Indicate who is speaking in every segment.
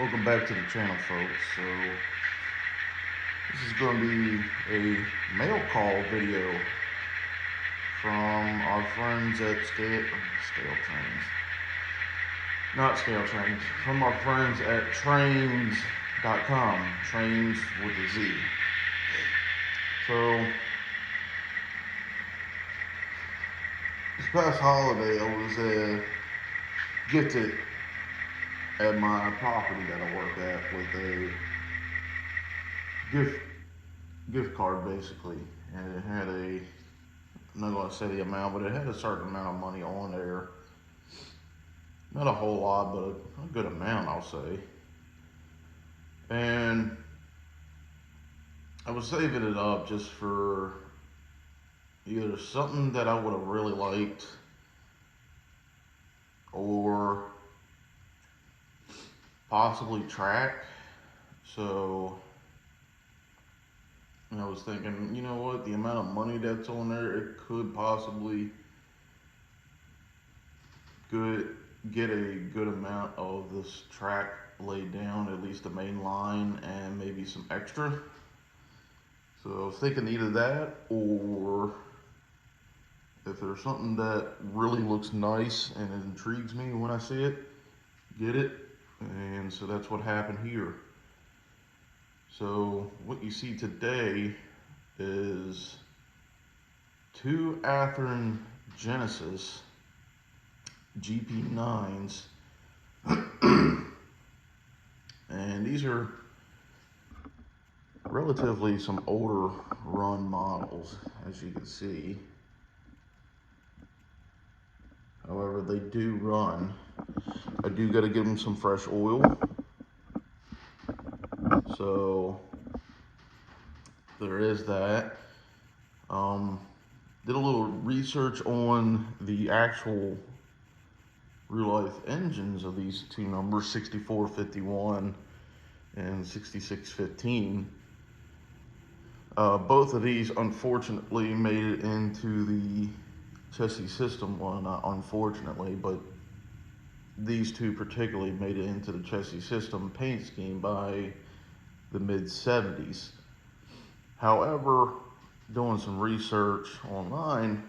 Speaker 1: Welcome back to the channel, folks. So this is going to be a mail call video from our friends at Scale Trains. Not Scale Trains. From our friends at Trains.com. Trains with a Z. So this past holiday, I was gifted at my property that I work at with a gift gift card basically, and it had I'm not going to say the amount, but it had a certain amount of money on there. Not a whole lot, but a good amount, I'll say. And I was saving it up just for either something that I would have really liked, or possibly track. So I was thinking, you know what, the amount of money that's on there, it could possibly get a good amount of this track laid down, at least the main line, and maybe some extra. So I was thinking either that, or if there's something that really looks nice and it intrigues me when I see it, get it. And so that's what happened here. So what you see today is two Athearn Genesis GP9s, and these are relatively some older run models, as you can see. However, they do run. I do got to give them some fresh oil. So there is that. Did a little research on the actual real life engines of these two numbers, 6451 and 6615. Both of these unfortunately made it into the chassis system. Well, not unfortunately, but these two particularly made it into the chassis system paint scheme by the mid 70s. However, doing some research online,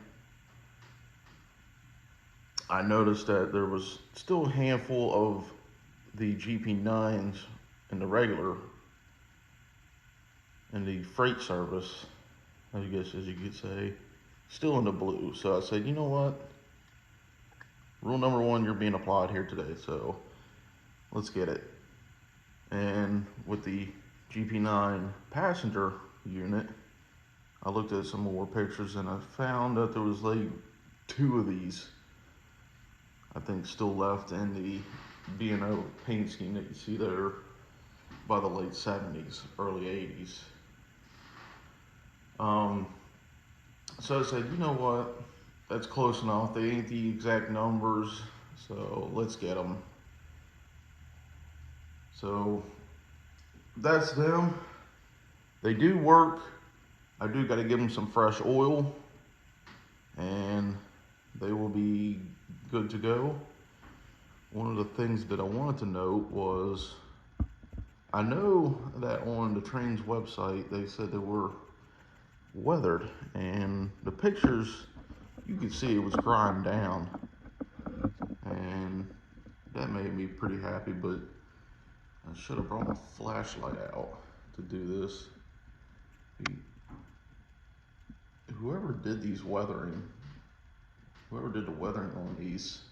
Speaker 1: I noticed that there was still a handful of the GP9s in the regular, in the freight service, I guess as you could say, still in the blue. So I said, you know what? Rule number one, you're being applied here today, so let's get it. And with the GP9 passenger unit, I looked at some more pictures and I found that there was like two of these, I think, still left in the B&O paint scheme that you see there by the late 70s, early 80s. So I said, you know what, that's close enough. They ain't the exact numbers, so let's get them. So that's them. They do work. I do got to give them some fresh oil, and they will be good to go. One of the things that I wanted to note was, I know that on the Trains website they said they were weathered, and the pictures you could see it was grimed down, and that made me pretty happy. But I should have brought my flashlight out to do this. Whoever did these weathering, whoever did the weathering on these,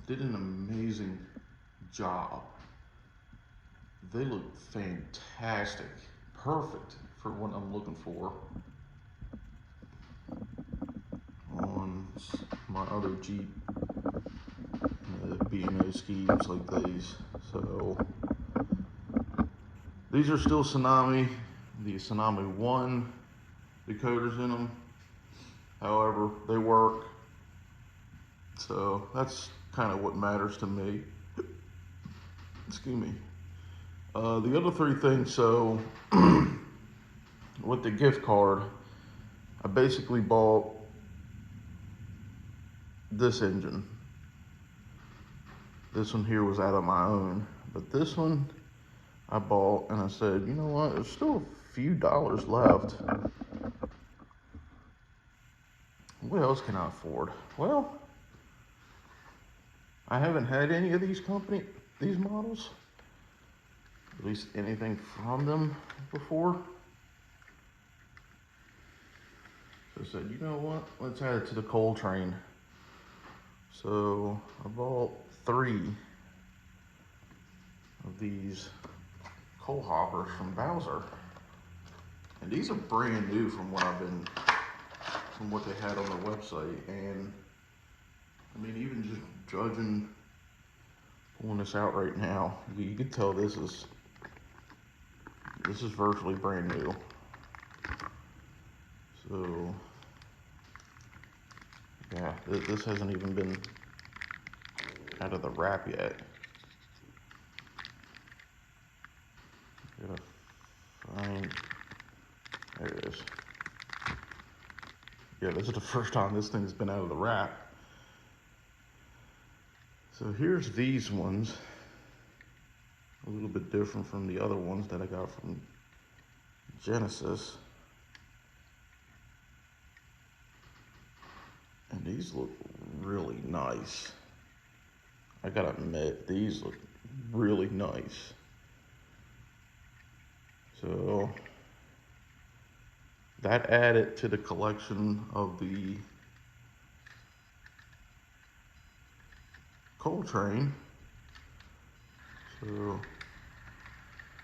Speaker 1: did an amazing job. They look fantastic, perfect for what I'm looking for on my other Jeep B&O schemes like these. So these are still Tsunami, the Tsunami 1 decoders in them. However, they work, so that's kind of what matters to me. Excuse me. The other three things, so with the gift card, I basically bought this engine. This one here was out of my own, but this one I bought and I said, you know what, there's still a few dollars left. What else can I afford? Well, I haven't had any of these models, at least anything from them before. So I said, you know what, let's add it to the coal train. So I bought 3 of these coal hoppers from Bowser. And these are brand new from what they had on their website. And I mean, even just pulling this out right now, you can tell this is virtually brand new. So yeah, this hasn't even been out of the wrap yet. Gotta find, there it is. Yeah, this is the first time this thing's been out of the wrap. So here's these ones. A little bit different from the other ones that I got from Genesis. And these look really nice. I gotta admit, these look really nice. So that added to the collection of the coal train. So,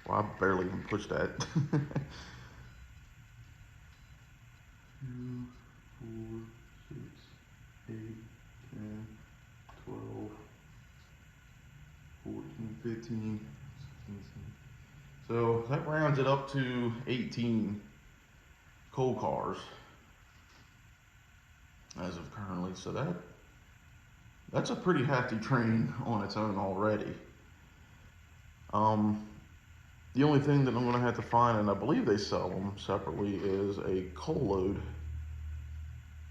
Speaker 1: well, I barely even pushed that. 2, 4, 6, 8, 10, 12, 14, 15, 16, 17. So that rounds it up to 18 coal cars as of currently. So that's a pretty hefty train on its own already. The only thing that I'm gonna have to find, and I believe they sell them separately, is a coal load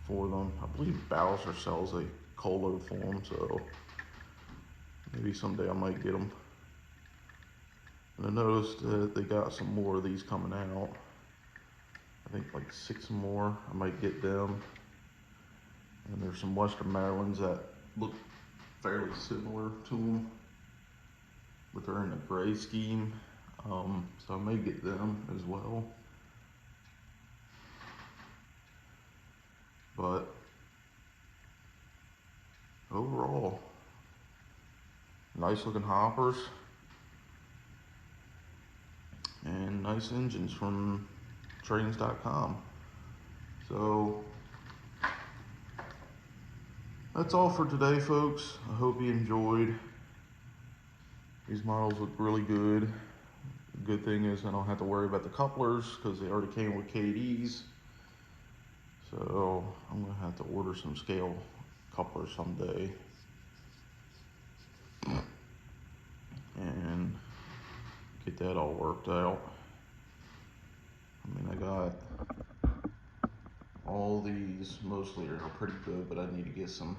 Speaker 1: for them. I believe Bowser sells a coal load for them, so maybe someday I might get them. And I noticed that they got some more of these coming out. I think like 6 more. I might get them. And there's some Western Marylands that look fairly similar to them, but they're in a gray scheme. So I may get them as well. But overall, nice looking hoppers and nice engines from trains.com. So that's all for today, folks. I hope you enjoyed. These models look really good. The good thing is I don't have to worry about the couplers because they already came with KDs. So I'm gonna have to order some scale couplers someday and get that all worked out. I mean, I got all these mostly are pretty good, but I need to get some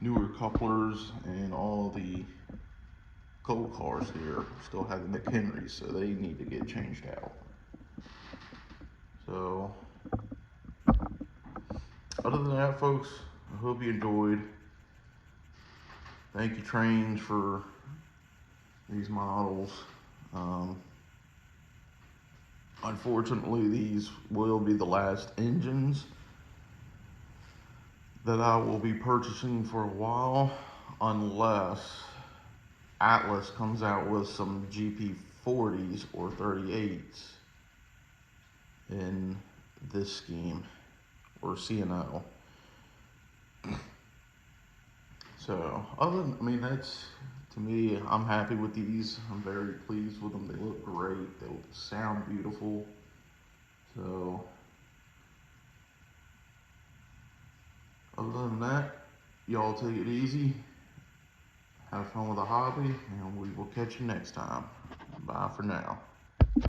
Speaker 1: newer couplers, and all the coal cars here still have the McHenrys, so they need to get changed out. So other than that, folks, I hope you enjoyed. Thank you, Trains, for these models. Unfortunately, these will be the last engines that I will be purchasing for a while, unless Atlas comes out with some GP40s or 38s in this scheme, or C&O. So, I mean, that's, to me, I'm happy with these. I'm very pleased with them. They look great. They sound beautiful. So, other than that, y'all take it easy. Have fun with the hobby, and we will catch you next time. Bye for now.